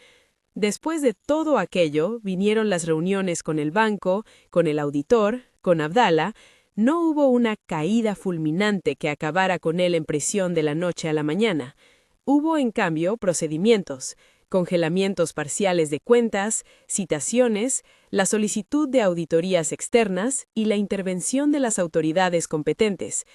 Después de todo aquello, vinieron las reuniones con el banco, con el auditor, con Abdala. No hubo una caída fulminante que acabara con él en prisión de la noche a la mañana. Hubo, en cambio, procedimientos, congelamientos parciales de cuentas, citaciones, la solicitud de auditorías externas y la intervención de las autoridades competentes.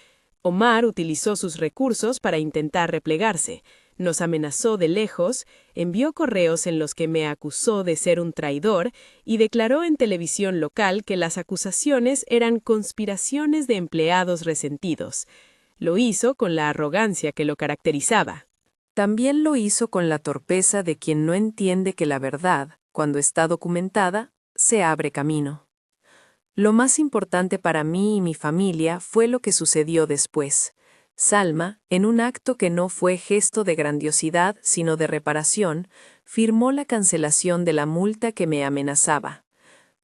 Omar utilizó sus recursos para intentar replegarse. Nos amenazó de lejos, envió correos en los que me acusó de ser un traidor y declaró en televisión local que las acusaciones eran conspiraciones de empleados resentidos. Lo hizo con la arrogancia que lo caracterizaba. También lo hizo con la torpeza de quien no entiende que la verdad, cuando está documentada, se abre camino. Lo más importante para mí y mi familia fue lo que sucedió después. Salma, en un acto que no fue gesto de grandiosidad, sino de reparación, firmó la cancelación de la multa que me amenazaba.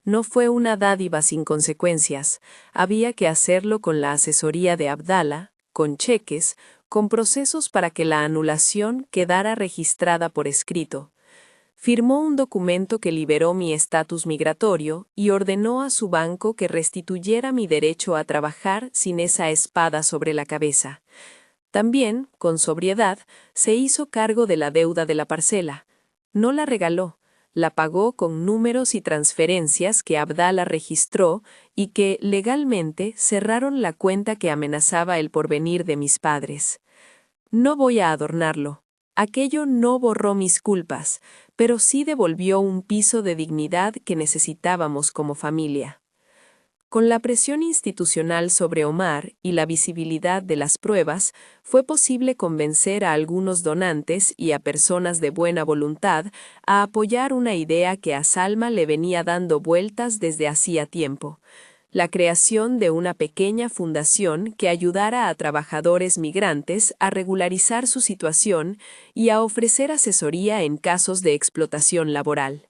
No fue una dádiva sin consecuencias, había que hacerlo con la asesoría de Abdala, con cheques, con procesos para que la anulación quedara registrada por escrito. Firmó un documento que liberó mi estatus migratorio y ordenó a su banco que restituyera mi derecho a trabajar sin esa espada sobre la cabeza. También, con sobriedad, se hizo cargo de la deuda de la parcela. No la regaló, la pagó con números y transferencias que Abdala registró y que, legalmente, cerraron la cuenta que amenazaba el porvenir de mis padres. No voy a adornarlo. Aquello no borró mis culpas, pero sí devolvió un piso de dignidad que necesitábamos como familia. Con la presión institucional sobre Omar y la visibilidad de las pruebas, fue posible convencer a algunos donantes y a personas de buena voluntad a apoyar una idea que a Salma le venía dando vueltas desde hacía tiempo: la creación de una pequeña fundación que ayudara a trabajadores migrantes a regularizar su situación y a ofrecer asesoría en casos de explotación laboral.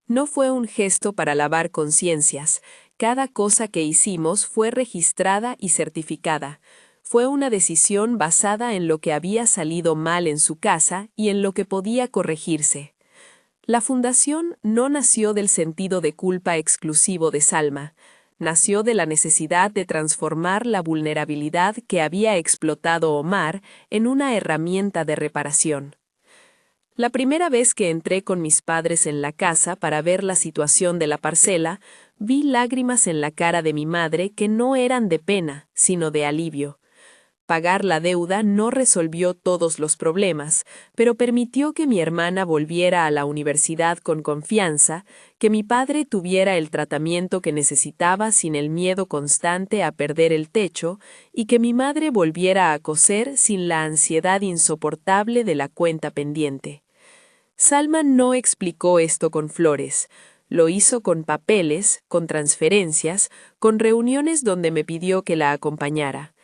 No fue un gesto para lavar conciencias, cada cosa que hicimos fue registrada y certificada. Fue una decisión basada en lo que había salido mal en su casa y en lo que podía corregirse. La fundación no nació del sentido de culpa exclusivo de Salma. Nació de la necesidad de transformar la vulnerabilidad que había explotado Omar en una herramienta de reparación. La primera vez que entré con mis padres en la casa para ver la situación de la parcela, vi lágrimas en la cara de mi madre que no eran de pena, sino de alivio. Pagar la deuda no resolvió todos los problemas, pero permitió que mi hermana volviera a la universidad con confianza, que mi padre tuviera el tratamiento que necesitaba sin el miedo constante a perder el techo y que mi madre volviera a coser sin la ansiedad insoportable de la cuenta pendiente. Salma no explicó esto con flores. Lo hizo con papeles, con transferencias, con reuniones donde me pidió que la acompañara.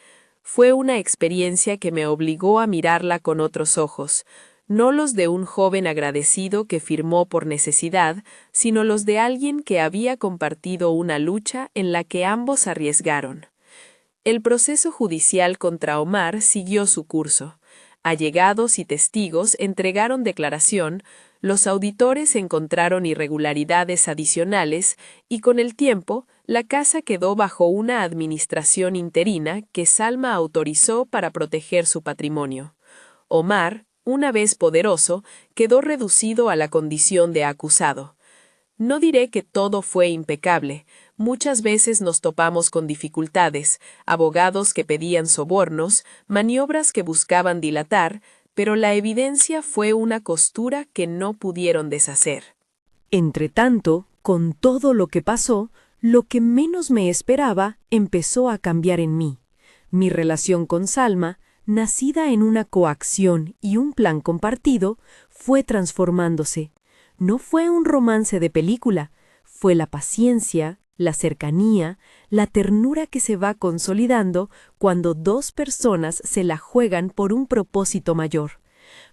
Fue una experiencia que me obligó a mirarla con otros ojos. no los de un joven agradecido que firmó por necesidad, sino los de alguien que había compartido una lucha en la que ambos arriesgaron. El proceso judicial contra Omar siguió su curso. Allegados y testigos entregaron declaración, los auditores encontraron irregularidades adicionales y con el tiempo, la casa quedó bajo una administración interina que Salma autorizó para proteger su patrimonio. Omar, una vez poderoso, quedó reducido a la condición de acusado. No diré que todo fue impecable. Muchas veces nos topamos con dificultades, abogados que pedían sobornos, maniobras que buscaban dilatar, pero la evidencia fue una costura que no pudieron deshacer. Entretanto, con todo lo que pasó, lo que menos me esperaba empezó a cambiar en mí. Mi relación con Salma, nacida en una coacción y un plan compartido, fue transformándose. No fue un romance de película, fue la paciencia, la cercanía, la ternura que se va consolidando cuando dos personas se la juegan por un propósito mayor.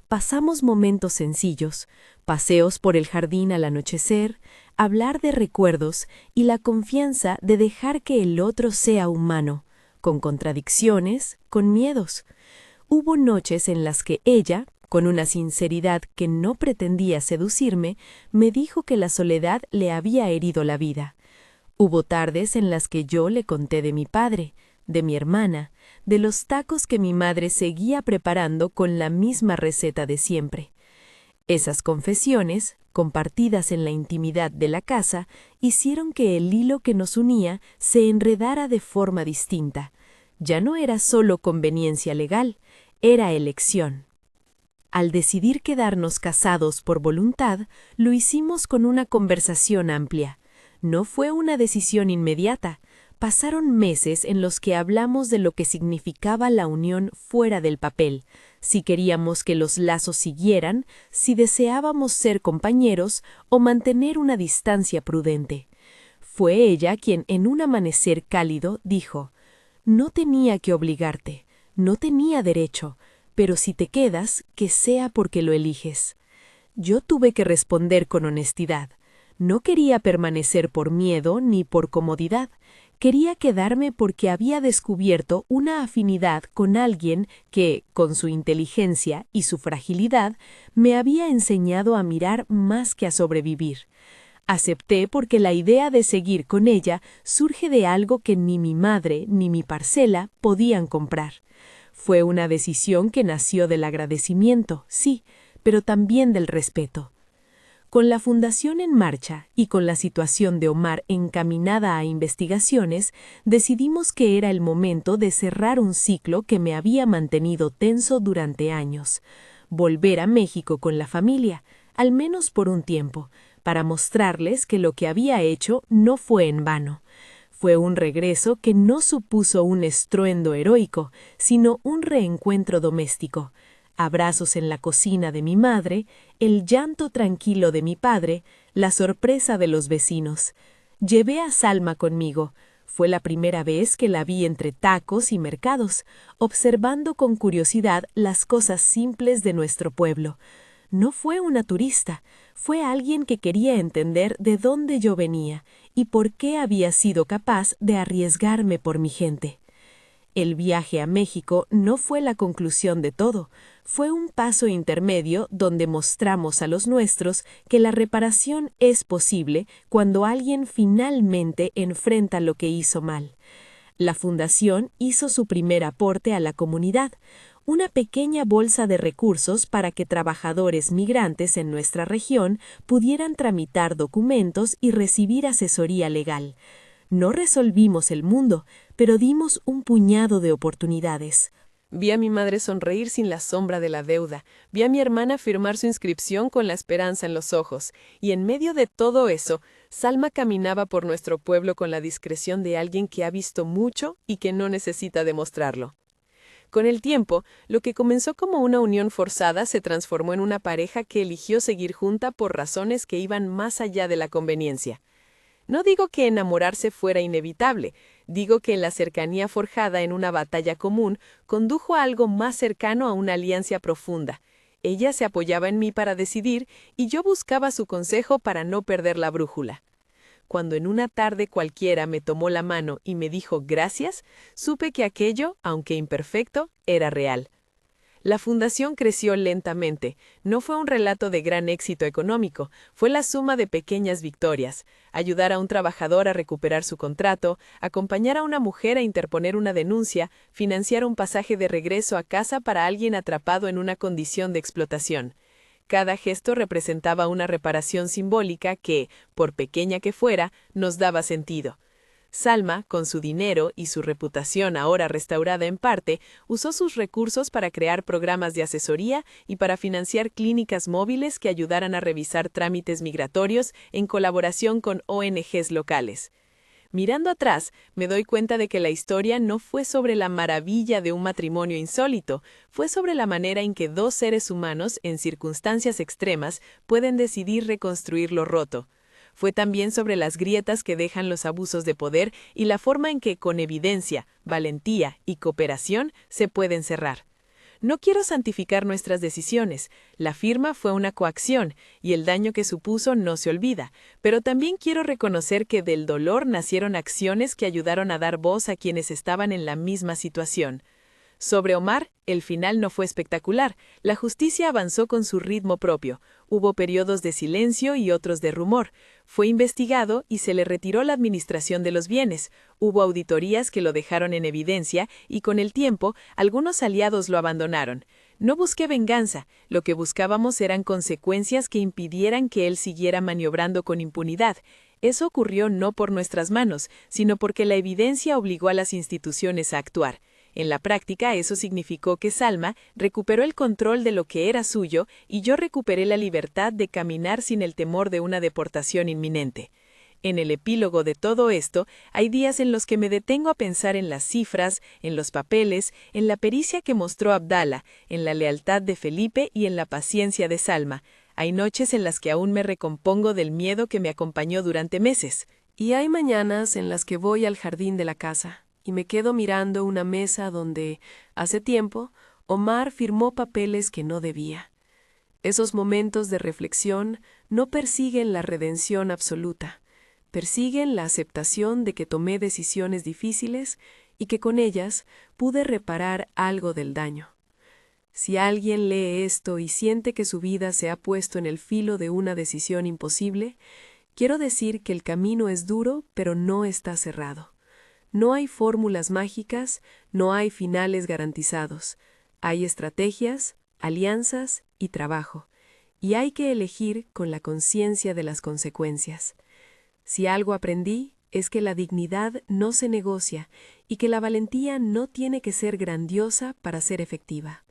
Pasamos momentos sencillos, paseos por el jardín al anochecer, hablar de recuerdos y la confianza de dejar que el otro sea humano, con contradicciones, con miedos. Hubo noches en las que ella, con una sinceridad que no pretendía seducirme, me dijo que la soledad le había herido la vida. Hubo tardes en las que yo le conté de mi padre, de mi hermana, de los tacos que mi madre seguía preparando con la misma receta de siempre. Esas confesiones, compartidas en la intimidad de la casa, hicieron que el hilo que nos unía se enredara de forma distinta. Ya no era solo conveniencia legal, era elección. Al decidir quedarnos casados por voluntad, lo hicimos con una conversación amplia. No fue una decisión inmediata. Pasaron meses en los que hablamos de lo que significaba la unión fuera del papel, si queríamos que los lazos siguieran, si deseábamos ser compañeros o mantener una distancia prudente. Fue ella quien en un amanecer cálido dijo: «No tenía que obligarte, no tenía derecho, pero si te quedas, que sea porque lo eliges». Yo tuve que responder con honestidad. No quería permanecer por miedo ni por comodidad. Quería quedarme porque había descubierto una afinidad con alguien que, con su inteligencia y su fragilidad, me había enseñado a mirar más que a sobrevivir. Acepté porque la idea de seguir con ella surge de algo que ni mi madre ni mi parcela podían comprar. Fue una decisión que nació del agradecimiento, sí, pero también del respeto. Con la fundación en marcha y con la situación de Omar encaminada a investigaciones, decidimos que era el momento de cerrar un ciclo que me había mantenido tenso durante años. Volver a México con la familia, al menos por un tiempo, para mostrarles que lo que había hecho no fue en vano. Fue un regreso que no supuso un estruendo heroico, sino un reencuentro doméstico. Abrazos en la cocina de mi madre, el llanto tranquilo de mi padre, la sorpresa de los vecinos. Llevé a Salma conmigo. Fue la primera vez que la vi entre tacos y mercados, observando con curiosidad las cosas simples de nuestro pueblo. No fue una turista, fue alguien que quería entender de dónde yo venía y por qué había sido capaz de arriesgarme por mi gente. El viaje a México no fue la conclusión de todo, fue un paso intermedio donde mostramos a los nuestros que la reparación es posible cuando alguien finalmente enfrenta lo que hizo mal. La Fundación hizo su primer aporte a la comunidad, una pequeña bolsa de recursos para que trabajadores migrantes en nuestra región pudieran tramitar documentos y recibir asesoría legal. No resolvimos el mundo, pero dimos un puñado de oportunidades. Vi a mi madre sonreír sin la sombra de la deuda, vi a mi hermana firmar su inscripción con la esperanza en los ojos, y en medio de todo eso, Salma caminaba por nuestro pueblo con la discreción de alguien que ha visto mucho y que no necesita demostrarlo. Con el tiempo, lo que comenzó como una unión forzada se transformó en una pareja que eligió seguir junta por razones que iban más allá de la conveniencia. No digo que enamorarse fuera inevitable, digo que la cercanía forjada en una batalla común condujo a algo más cercano a una alianza profunda. Ella se apoyaba en mí para decidir y yo buscaba su consejo para no perder la brújula. Cuando en una tarde cualquiera me tomó la mano y me dijo gracias, supe que aquello, aunque imperfecto, era real. La fundación creció lentamente. No fue un relato de gran éxito económico, fue la suma de pequeñas victorias. Ayudar a un trabajador a recuperar su contrato, acompañar a una mujer a interponer una denuncia, financiar un pasaje de regreso a casa para alguien atrapado en una condición de explotación. Cada gesto representaba una reparación simbólica que, por pequeña que fuera, nos daba sentido. Salma, con su dinero y su reputación ahora restaurada en parte, usó sus recursos para crear programas de asesoría y para financiar clínicas móviles que ayudaran a revisar trámites migratorios en colaboración con ONGs locales. Mirando atrás, me doy cuenta de que la historia no fue sobre la maravilla de un matrimonio insólito, fue sobre la manera en que dos seres humanos, en circunstancias extremas, pueden decidir reconstruir lo roto. Fue también sobre las grietas que dejan los abusos de poder y la forma en que, con evidencia, valentía y cooperación, se pueden cerrar. No quiero santificar nuestras decisiones. La firma fue una coacción y el daño que supuso no se olvida, pero también quiero reconocer que del dolor nacieron acciones que ayudaron a dar voz a quienes estaban en la misma situación. Sobre Omar, el final no fue espectacular. La justicia avanzó con su ritmo propio. Hubo periodos de silencio y otros de rumor. Fue investigado y se le retiró la administración de los bienes. Hubo auditorías que lo dejaron en evidencia y con el tiempo algunos aliados lo abandonaron. No busqué venganza. Lo que buscábamos eran consecuencias que impidieran que él siguiera maniobrando con impunidad. Eso ocurrió no por nuestras manos, sino porque la evidencia obligó a las instituciones a actuar. En la práctica, eso significó que Salma recuperó el control de lo que era suyo y yo recuperé la libertad de caminar sin el temor de una deportación inminente. En el epílogo de todo esto, hay días en los que me detengo a pensar en las cifras, en los papeles, en la pericia que mostró Abdala, en la lealtad de Felipe y en la paciencia de Salma. Hay noches en las que aún me recompongo del miedo que me acompañó durante meses. Y hay mañanas en las que voy al jardín de la casa y me quedo mirando una mesa donde, hace tiempo, Omar firmó papeles que no debía. Esos momentos de reflexión no persiguen la redención absoluta, persiguen la aceptación de que tomé decisiones difíciles y que con ellas pude reparar algo del daño. Si alguien lee esto y siente que su vida se ha puesto en el filo de una decisión imposible, quiero decir que el camino es duro, pero no está cerrado. No hay fórmulas mágicas, no hay finales garantizados. Hay estrategias, alianzas y trabajo. Y hay que elegir con la conciencia de las consecuencias. Si algo aprendí, es que la dignidad no se negocia y que la valentía no tiene que ser grandiosa para ser efectiva.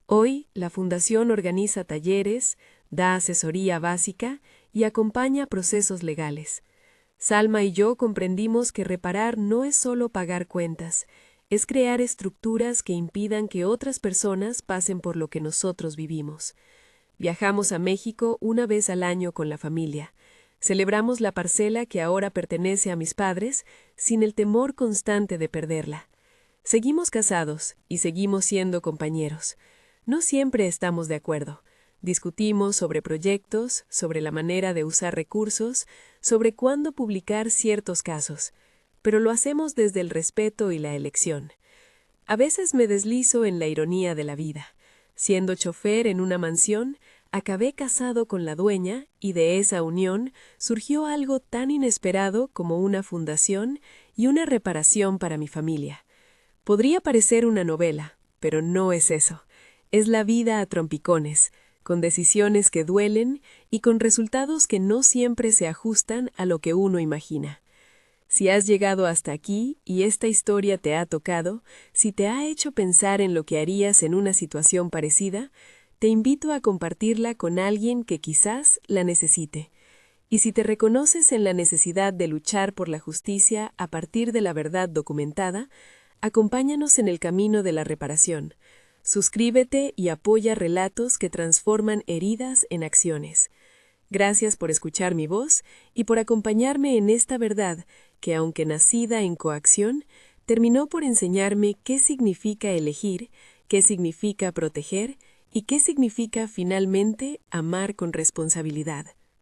Hoy, la Fundación organiza talleres, da asesoría básica y acompaña procesos legales. Salma y yo comprendimos que reparar no es solo pagar cuentas, es crear estructuras que impidan que otras personas pasen por lo que nosotros vivimos. Viajamos a México una vez al año con la familia. Celebramos la parcela que ahora pertenece a mis padres sin el temor constante de perderla. Seguimos casados y seguimos siendo compañeros. No siempre estamos de acuerdo. Discutimos sobre proyectos, sobre la manera de usar recursos, sobre cuándo publicar ciertos casos, pero lo hacemos desde el respeto y la elección. A veces me deslizo en la ironía de la vida. Siendo chofer en una mansión, acabé casado con la dueña y de esa unión surgió algo tan inesperado como una fundación y una reparación para mi familia. Podría parecer una novela, pero no es eso. Es la vida a trompicones, con decisiones que duelen y con resultados que no siempre se ajustan a lo que uno imagina. Si has llegado hasta aquí y esta historia te ha tocado, si te ha hecho pensar en lo que harías en una situación parecida, te invito a compartirla con alguien que quizás la necesite. Y si te reconoces en la necesidad de luchar por la justicia a partir de la verdad documentada, acompáñanos en el camino de la reparación. Suscríbete y apoya relatos que transforman heridas en acciones. Gracias por escuchar mi voz y por acompañarme en esta verdad que, aunque nacida en coacción, terminó por enseñarme qué significa elegir, qué significa proteger ¿Y qué significa finalmente amar con responsabilidad?